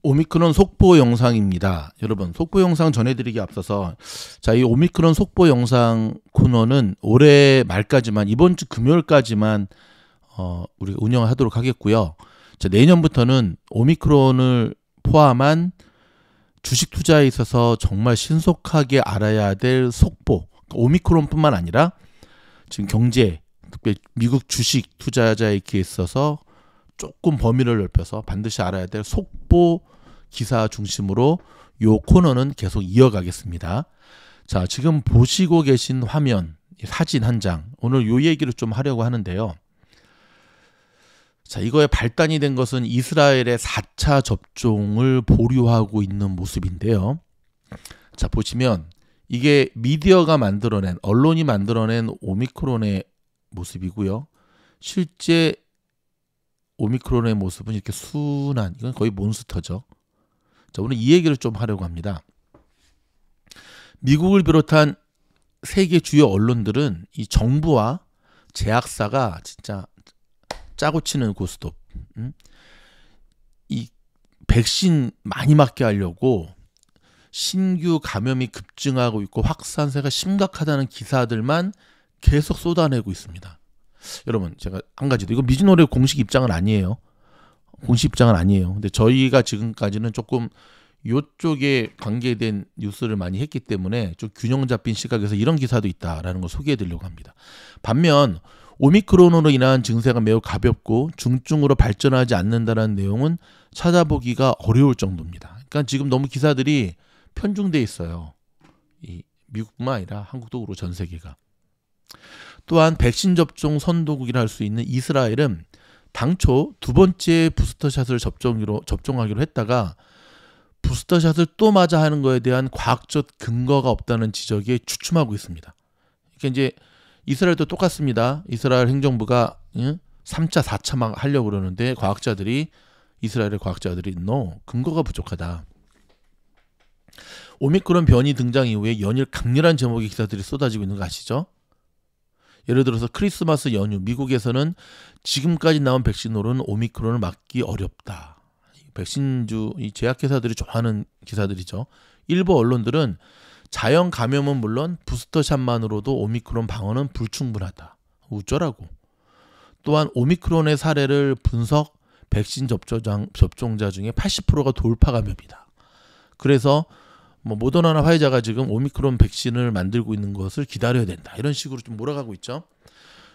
오미크론 속보 영상입니다. 여러분, 속보 영상 전해드리기 앞서서 이 오미크론 속보 영상 코너는 올해 말까지만, 이번 주 금요일까지만 우리가 운영하도록 하겠고요. 내년부터는 오미크론을 포함한 주식 투자에 있어서 정말 신속하게 알아야 될 속보, 오미크론뿐만 아니라 지금 경제, 특히 미국 주식 투자자에 있어서 조금 범위를 넓혀서 반드시 알아야 될 속보 기사 중심으로 요 코너는 계속 이어가겠습니다. 자, 지금 보시고 계신 화면, 사진 한 장, 오늘 요 얘기를 좀 하려고 하는데요. 자, 이거에 발단이 된 것은 이스라엘의 4차 접종을 보류하고 있는 모습인데요. 자, 보시면 이게 미디어가 만들어낸, 언론이 만들어낸 오미크론의 모습이고요. 실제 오미크론의 모습은 이렇게 순한, 이건 거의 몬스터죠. 자, 오늘 이 얘기를 좀 하려고 합니다. 미국을 비롯한 세계 주요 언론들은 이 정부와 제약사가 진짜 짜고 치는 고스톱, 이 백신 많이 맞게 하려고 신규 감염이 급증하고 있고 확산세가 심각하다는 기사들만 계속 쏟아내고 있습니다. 여러분, 제가 한 가지 더, 이거 미즈노래 공식 입장은 아니에요. 공식 입장은 아니에요. 근데 저희가 지금까지는 조금 이쪽에 관계된 뉴스를 많이 했기 때문에 좀 균형 잡힌 시각에서 이런 기사도 있다라는 걸 소개해 드리려고 합니다. 반면 오미크론으로 인한 증세가 매우 가볍고 중증으로 발전하지 않는다는 내용은 찾아보기가 어려울 정도입니다. 그러니까 지금 너무 기사들이 편중돼 있어요. 이 미국뿐만 아니라 한국도 그렇고 전 세계가. 또한 백신 접종 선도국이라 할 수 있는 이스라엘은 당초 두 번째 부스터샷을 접종하기로 했다가 부스터샷을 또 맞아 하는 거에 대한 과학적 근거가 없다는 지적에 주춤하고 있습니다. 그러니까 이제 이스라엘도 똑같습니다. 이스라엘 행정부가 3차, 4차 막 하려고 그러는데 이스라엘의 과학자들이 no, 근거가 부족하다. 오미크론 변이 등장 이후에 연일 강렬한 제목의 기사들이 쏟아지고 있는 거 아시죠? 예를 들어서 크리스마스 연휴, 미국에서는 지금까지 나온 백신으로는 오미크론을 막기 어렵다. 백신주, 이 제약회사들이 좋아하는 기사들이죠. 일부 언론들은 자연 감염은 물론 부스터샷만으로도 오미크론 방어는 불충분하다. 어쩌라고. 또한 오미크론의 사례를 분석, 백신 접종자 중에 80%가 돌파 감염이다. 그래서 모더나나 화이자가 지금 오미크론 백신을 만들고 있는 것을 기다려야 된다. 이런 식으로 좀 몰아가고 있죠.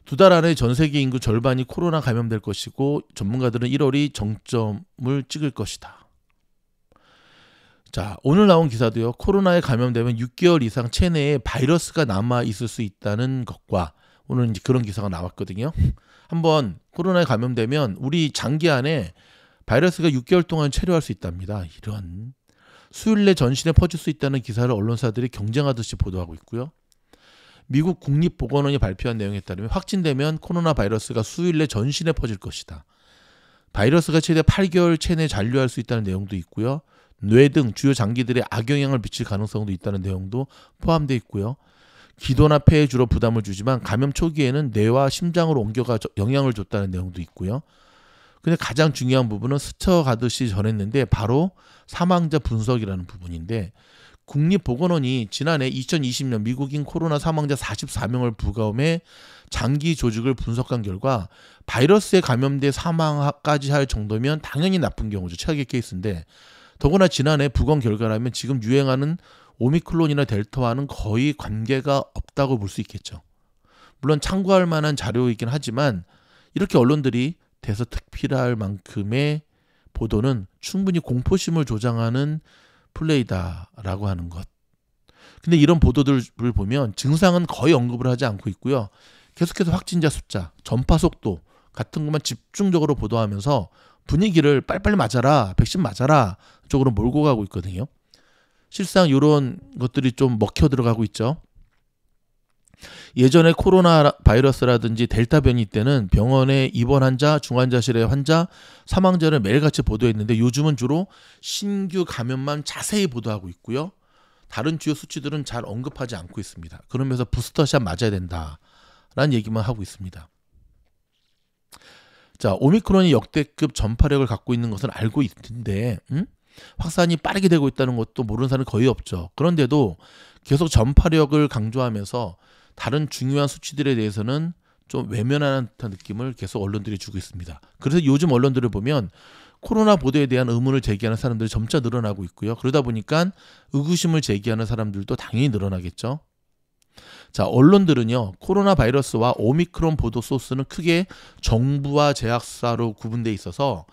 두 달 안에 전 세계 인구 절반이 코로나 감염될 것이고 전문가들은 1월이 정점을 찍을 것이다. 자, 오늘 나온 기사도요. 코로나에 감염되면 6개월 이상 체내에 바이러스가 남아 있을 수 있다는 것과 오늘 이제 그런 기사가 나왔거든요. 한번 코로나에 감염되면 우리 장기 안에 바이러스가 6개월 동안 체류할 수 있답니다. 이런 수요일 내 전신에 퍼질 수 있다는 기사를 언론사들이 경쟁하듯이 보도하고 있고요. 미국 국립보건원이 발표한 내용에 따르면 확진되면 코로나 바이러스가 수요일 내 전신에 퍼질 것이다. 바이러스가 최대 8개월 체내에 잔류할 수 있다는 내용도 있고요. 뇌 등 주요 장기들에 악영향을 미칠 가능성도 있다는 내용도 포함되어 있고요. 기도나 폐에 주로 부담을 주지만 감염 초기에는 뇌와 심장으로 옮겨가 영향을 줬다는 내용도 있고요. 근데 가장 중요한 부분은 스쳐가듯이 전했는데 바로 사망자 분석이라는 부분인데 국립보건원이 지난해 2020년 미국인 코로나 사망자 44명을 부검해 장기 조직을 분석한 결과 바이러스에 감염돼 사망까지 할 정도면 당연히 나쁜 경우죠. 최악의 케이스인데 더구나 지난해 부검 결과라면 지금 유행하는 오미크론이나 델타와는 거의 관계가 없다고 볼 수 있겠죠. 물론 참고할 만한 자료이긴 하지만 이렇게 언론들이 대서특필할 만큼의 보도는 충분히 공포심을 조장하는 플레이다라고 하는 것. 근데 이런 보도들을 보면 증상은 거의 언급을 하지 않고 있고요. 계속해서 확진자 숫자, 전파 속도 같은 것만 집중적으로 보도하면서 분위기를 빨리빨리 맞아라, 백신 맞아라 쪽으로 몰고 가고 있거든요. 실상 이런 것들이 좀 먹혀 들어가고 있죠. 예전에 코로나 바이러스라든지 델타 변이 때는 병원에 입원 환자, 중환자실의 환자, 사망자를 매일같이 보도했는데 요즘은 주로 신규 감염만 자세히 보도하고 있고요. 다른 주요 수치들은 잘 언급하지 않고 있습니다. 그러면서 부스터샷 맞아야 된다라는 얘기만 하고 있습니다. 자, 오미크론이 역대급 전파력을 갖고 있는 것은 알고 있는데 확산이 빠르게 되고 있다는 것도 모르는 사람이 거의 없죠. 그런데도 계속 전파력을 강조하면서 다른 중요한 수치들에 대해서는 좀 외면하는 듯한 느낌을 계속 언론들이 주고 있습니다. 그래서 요즘 언론들을 보면 코로나 보도에 대한 의문을 제기하는 사람들이 점차 늘어나고 있고요. 그러다 보니까 의구심을 제기하는 사람들도 당연히 늘어나겠죠. 자, 언론들은요, 코로나 바이러스와 오미크론 보도 소스는 크게 정부와 제약사로 구분돼 있어서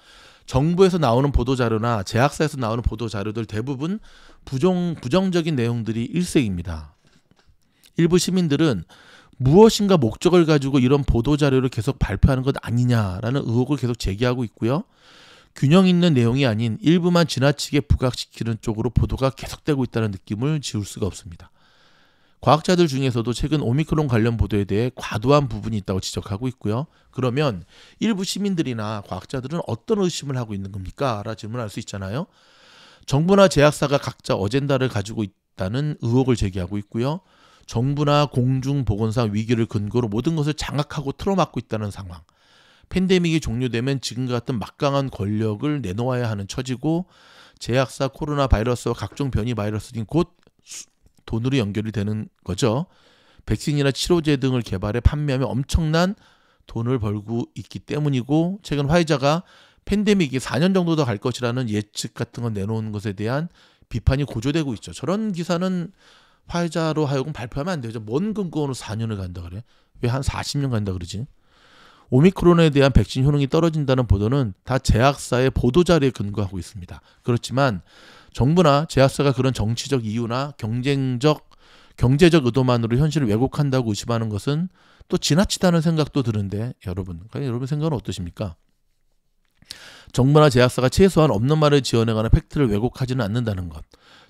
정부에서 나오는 보도자료나 제약사에서 나오는 보도자료들 대부분 부정적인 내용들이 일색입니다. 일부 시민들은 무엇인가 목적을 가지고 이런 보도자료를 계속 발표하는 것 아니냐라는 의혹을 계속 제기하고 있고요. 균형 있는 내용이 아닌 일부만 지나치게 부각시키는 쪽으로 보도가 계속되고 있다는 느낌을 지울 수가 없습니다. 과학자들 중에서도 최근 오미크론 관련 보도에 대해 과도한 부분이 있다고 지적하고 있고요. 그러면 일부 시민들이나 과학자들은 어떤 의심을 하고 있는 겁니까? 라는 질문을 할 수 있잖아요. 정부나 제약사가 각자 어젠다를 가지고 있다는 의혹을 제기하고 있고요. 정부나 공중보건상 위기를 근거로 모든 것을 장악하고 틀어막고 있다는 상황. 팬데믹이 종료되면 지금과 같은 막강한 권력을 내놓아야 하는 처지고 제약사 코로나 바이러스와 각종 변이 바이러스는 곧 돈으로 연결이 되는 거죠. 백신이나 치료제 등을 개발해 판매하며 엄청난 돈을 벌고 있기 때문이고 최근 화이자가 팬데믹이 4년 정도 더 갈 것이라는 예측 같은 걸 내놓은 것에 대한 비판이 고조되고 있죠. 저런 기사는 화이자로 하여금 발표하면 안 되죠. 뭔 근거로 4년을 간다 그래? 왜 한 40년 간다 그러지? 오미크론에 대한 백신 효능이 떨어진다는 보도는 다 제약사의 보도자료에 근거하고 있습니다. 그렇지만 정부나 제약사가 그런 정치적 이유나 경제적 의도만으로 현실을 왜곡한다고 의심하는 것은 또 지나치다는 생각도 드는데 여러분 생각은 어떠십니까? 정부나 제약사가 최소한 없는 말을 지어내거나 팩트를 왜곡하지는 않는다는 것.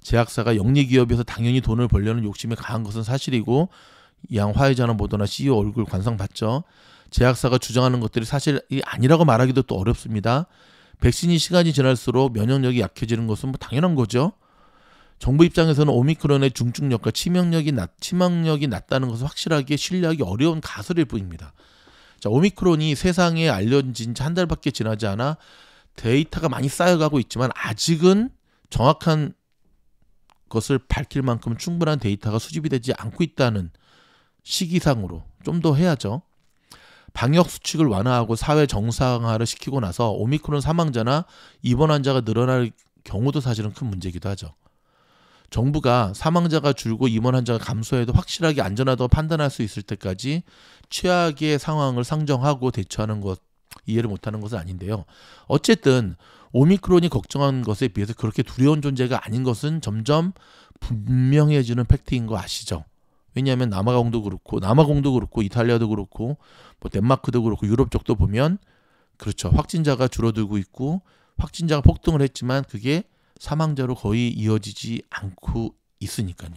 제약사가 영리기업에서 당연히 돈을 벌려는 욕심이 강한 것은 사실이고 양 화이자나 모더나 CEO 얼굴 관상 봤죠. 제약사가 주장하는 것들이 사실이 아니라고 말하기도 또 어렵습니다. 백신이 시간이 지날수록 면역력이 약해지는 것은 뭐 당연한 거죠. 정부 입장에서는 오미크론의 중증력과 치명력이 낮다는 것을 확실하게 신뢰하기 어려운 가설일 뿐입니다. 자, 오미크론이 세상에 알려진 지 한 달밖에 지나지 않아 데이터가 많이 쌓여가고 있지만 아직은 정확한 것을 밝힐 만큼 충분한 데이터가 수집이 되지 않고 있다는 시기상으로 좀 더 해야죠. 방역 수칙을 완화하고 사회 정상화를 시키고 나서 오미크론 사망자나 입원 환자가 늘어날 경우도 사실은 큰 문제이기도 하죠. 정부가 사망자가 줄고 입원 환자가 감소해도 확실하게 안전하다고 판단할 수 있을 때까지 최악의 상황을 상정하고 대처하는 것 이해를 못하는 것은 아닌데요. 어쨌든 오미크론이 걱정한 것에 비해서 그렇게 두려운 존재가 아닌 것은 점점 분명해지는 팩트인 거 아시죠? 왜냐하면 남아공도 그렇고 이탈리아도 그렇고 뭐 덴마크도 그렇고 유럽 쪽도 보면 그렇죠. 확진자가 줄어들고 있고 확진자가 폭등을 했지만 그게 사망자로 거의 이어지지 않고 있으니까요.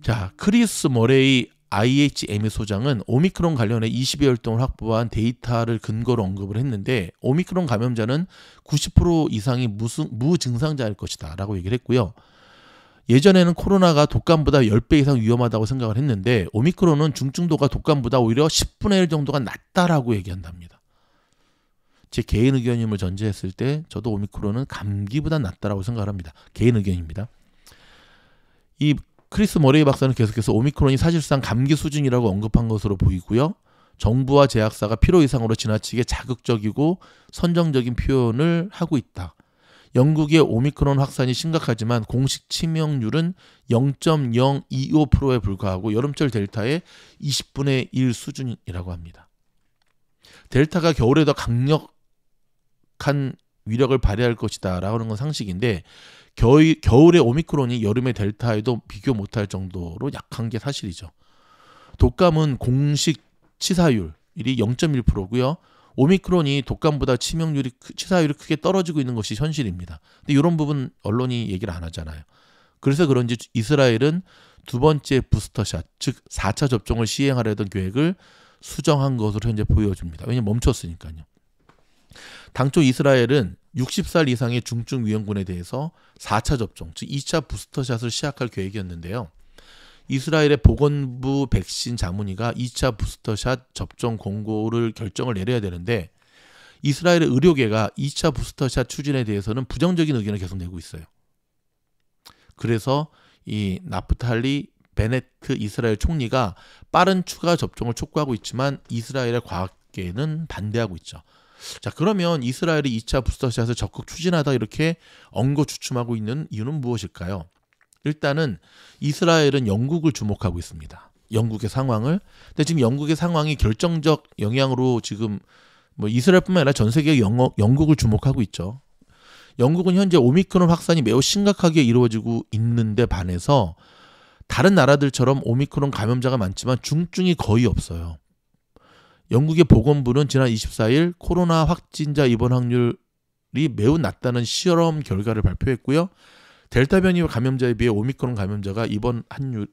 자, 크리스 머레이 IHME 소장은 오미크론 관련해 20여일 동안 확보한 데이터를 근거로 언급을 했는데 오미크론 감염자는 90% 이상이 무증상자일 것이다 라고 얘기를 했고요. 예전에는 코로나가 독감보다 10배 이상 위험하다고 생각을 했는데 오미크론은 중증도가 독감보다 오히려 10분의 1 정도가 낫다라고 얘기한답니다. 제 개인 의견임을 전제했을 때 저도 오미크론은 감기보다 낫다라고 생각을 합니다. 개인 의견입니다. 이 크리스 머레이 박사는 계속해서 오미크론이 사실상 감기 수준이라고 언급한 것으로 보이고요. 정부와 제약사가 필요 이상으로 지나치게 자극적이고 선정적인 표현을 하고 있다. 영국의 오미크론 확산이 심각하지만 공식 치명률은 0.025%에 불과하고 여름철 델타의 20분의 1 수준이라고 합니다. 델타가 겨울에 더 강력한 위력을 발휘할 것이다 라고 하는 건 상식인데 겨울에 오미크론이 여름의 델타에도 비교 못할 정도로 약한 게 사실이죠. 독감은 공식 치사율이 0.1%고요. 오미크론이 독감보다 치사율이 크게 떨어지고 있는 것이 현실입니다. 근데 이런 부분 언론이 얘기를 안 하잖아요. 그래서 그런지 이스라엘은 두 번째 부스터샷, 즉 4차 접종을 시행하려던 계획을 수정한 것으로 현재 보여줍니다. 왜냐하면 멈췄으니까요. 당초 이스라엘은 60살 이상의 중증 위험군에 대해서 4차 접종, 즉 2차 부스터샷을 시작할 계획이었는데요. 이스라엘의 보건부 백신 자문위가 2차 부스터샷 접종 공고를 결정을 내려야 되는데 이스라엘의 의료계가 2차 부스터샷 추진에 대해서는 부정적인 의견을 계속 내고 있어요. 그래서 이 나프탈리 베네트 이스라엘 총리가 빠른 추가 접종을 촉구하고 있지만 이스라엘의 과학계는 반대하고 있죠. 자, 그러면 이스라엘이 2차 부스터샷을 적극 추진하다 이렇게 엉거주춤하고 있는 이유는 무엇일까요? 일단은 이스라엘은 영국을 주목하고 있습니다. 영국의 상황을. 근데 지금 영국의 상황이 결정적 영향으로 지금 뭐 이스라엘뿐만 아니라 전 세계 영국을 주목하고 있죠. 영국은 현재 오미크론 확산이 매우 심각하게 이루어지고 있는데 반해서 다른 나라들처럼 오미크론 감염자가 많지만 중증이 거의 없어요. 영국의 보건부는 지난 24일 코로나 확진자 입원 확률이 매우 낮다는 실험 결과를 발표했고요. 델타 변이 감염자에 비해 오미크론 감염자가 입원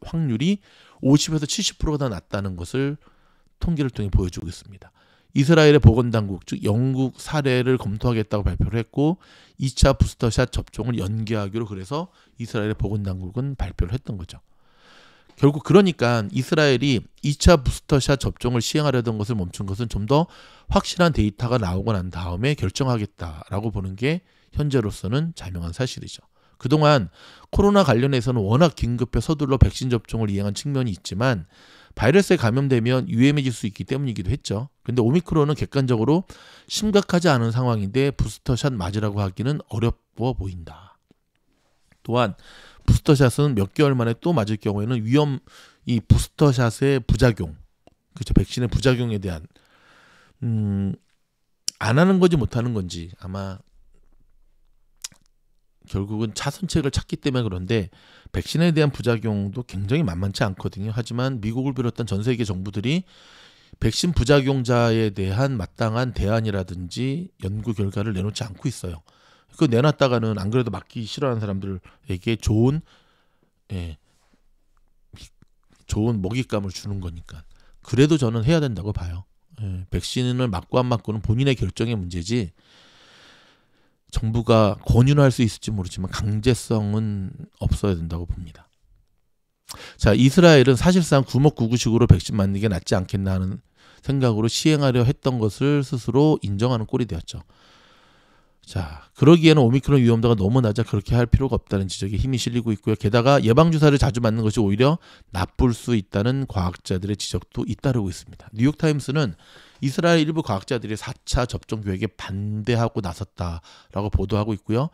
확률이 50에서 70%가 더 낮다는 것을 통계를 통해 보여주고 있습니다. 이스라엘의 보건당국, 즉 영국 사례를 검토하겠다고 발표를 했고 2차 부스터샷 접종을 연기하기로 그래서 이스라엘의 보건당국은 발표를 했던 거죠. 결국 그러니까 이스라엘이 2차 부스터샷 접종을 시행하려던 것을 멈춘 것은 좀 더 확실한 데이터가 나오고 난 다음에 결정하겠다라고 보는 게 현재로서는 자명한 사실이죠. 그동안 코로나 관련해서는 워낙 긴급해 서둘러 백신 접종을 이행한 측면이 있지만 바이러스에 감염되면 위험해질 수 있기 때문이기도 했죠. 근데 오미크론은 객관적으로 심각하지 않은 상황인데 부스터샷 맞으라고 하기는 어려워 보인다. 또한 부스터샷은 몇 개월 만에 또 맞을 경우에는 이 부스터샷의 부작용, 그렇죠, 백신의 부작용에 대한 안 하는 건지 못 하는 건지 아마 결국은 차선책을 찾기 때문에 그런데 백신에 대한 부작용도 굉장히 만만치 않거든요. 하지만 미국을 비롯한 전 세계 정부들이 백신 부작용자에 대한 마땅한 대안이라든지 연구 결과를 내놓지 않고 있어요. 그거 내놨다가는 안 그래도 맞기 싫어하는 사람들에게 좋은 먹잇감을 주는 거니까. 그래도 저는 해야 된다고 봐요. 백신을 맞고 안 맞고는 본인의 결정의 문제지 정부가 권유할 수 있을지 모르지만 강제성은 없어야 된다고 봅니다. 자, 이스라엘은 사실상 구목구구식으로 백신 맞는 게 낫지 않겠나 하는 생각으로 시행하려 했던 것을 스스로 인정하는 꼴이 되었죠. 자, 그러기에는 오미크론 위험도가 너무 낮아 그렇게 할 필요가 없다는 지적에 힘이 실리고 있고요. 게다가 예방주사를 자주 맞는 것이 오히려 나쁠 수 있다는 과학자들의 지적도 잇따르고 있습니다. 뉴욕타임스는 이스라엘 일부 과학자들이 4차 접종 계획에 반대하고 나섰다라고 보도하고 있고요.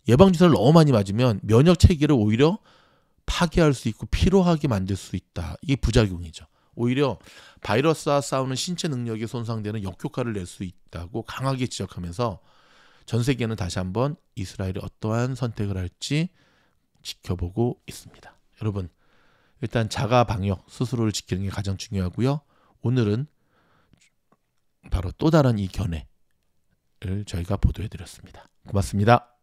예방주사를 너무 많이 맞으면 면역 체계를 오히려 파괴할 수 있고 피로하게 만들 수 있다. 이게 부작용이죠. 오히려 바이러스와 싸우는 신체 능력이 손상되는 역효과를 낼 수 있다고 강하게 지적하면서 전 세계는 다시 한번 이스라엘이 어떠한 선택을 할지 지켜보고 있습니다. 여러분, 일단 자가 방역, 스스로를 지키는 게 가장 중요하고요. 오늘은 바로 또 다른 이 견해를 저희가 보도해드렸습니다. 고맙습니다.